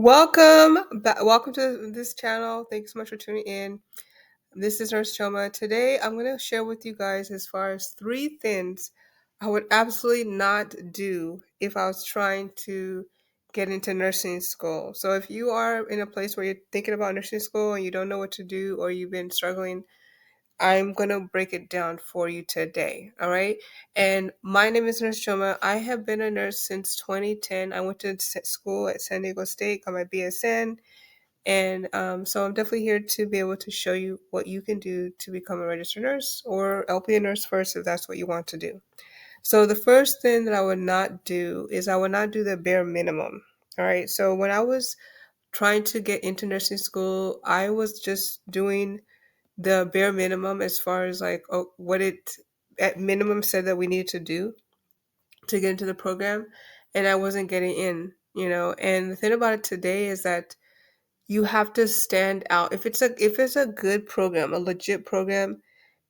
Welcome to this channel. Thank you so much for tuning in. This is Nurse Choma. Today, I'm going to share with you guys as far as 3 things I would absolutely not do if I was trying to get into nursing school. So, if you are in a place where you're thinking about nursing school and you don't know what to do or you've been struggling, I'm going to break it down for you today. All right. And my name is Nurse Choma. I have been a nurse since 2010. I went to school at San Diego State, got my BSN. And so I'm definitely here to be able to show you what you can do to become a registered nurse or LPN nurse first if that's what you want to do. So the first thing that I would not do is I would not do the bare minimum. All right. So when I was trying to get into nursing school, I was just doing the bare minimum as far as like what it at minimum said that we needed to do to get into the program, and I wasn't getting in. And the thing about it today is that you have to stand out. If it's a good program, a legit program,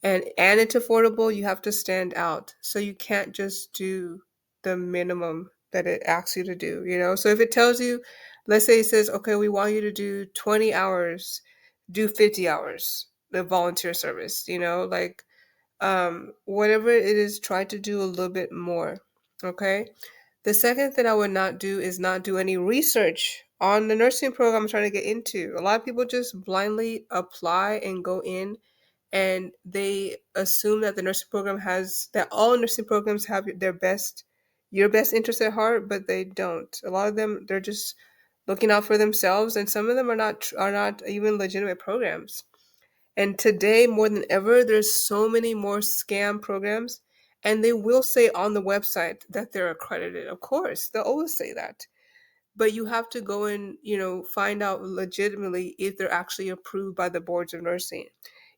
and it's affordable, you have to stand out. So you can't just do the minimum that it asks you to do. So if it tells you, let's say it says, okay, we want you to do 20 hours, do 50 hours, the volunteer service, like whatever it is, try to do a little bit more. Okay. The second thing I would not do is not do any research on the nursing program I'm trying to get into. A lot of people just blindly apply and go in, and they assume that the nursing program has that all nursing programs have your best interest at heart, but they don't. A lot of them, they're just looking out for themselves, and some of them are not even legitimate programs. And today, more than ever, there's so many more scam programs, and they will say on the website that they're accredited. Of course, they'll always say that. But you have to go and, find out legitimately if they're actually approved by the boards of nursing,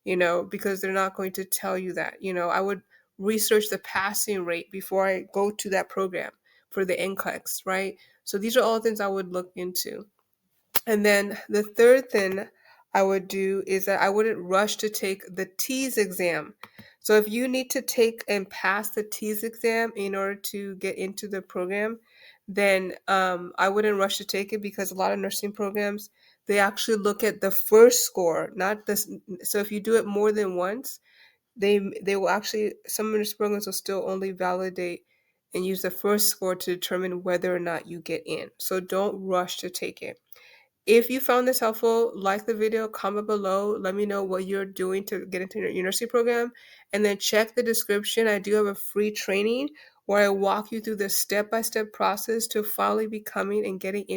because they're not going to tell you that. I would research the passing rate before I go to that program for the NCLEX, right? So these are all things I would look into. And then the third thing I would do is that I wouldn't rush to take the TEAS exam. So if you need to take and pass the TEAS exam in order to get into the program, then I wouldn't rush to take it, because a lot of nursing programs, they actually look at the first score, not this. So if you do it more than once, they will actually, some nursing programs will still only validate and use the first score to determine whether or not you get in. So don't rush to take it. If you found this helpful, like the video, comment below. Let me know what you're doing to get into your nursing program. And then check the description. I do have a free training where I walk you through the step-by-step process to finally becoming and getting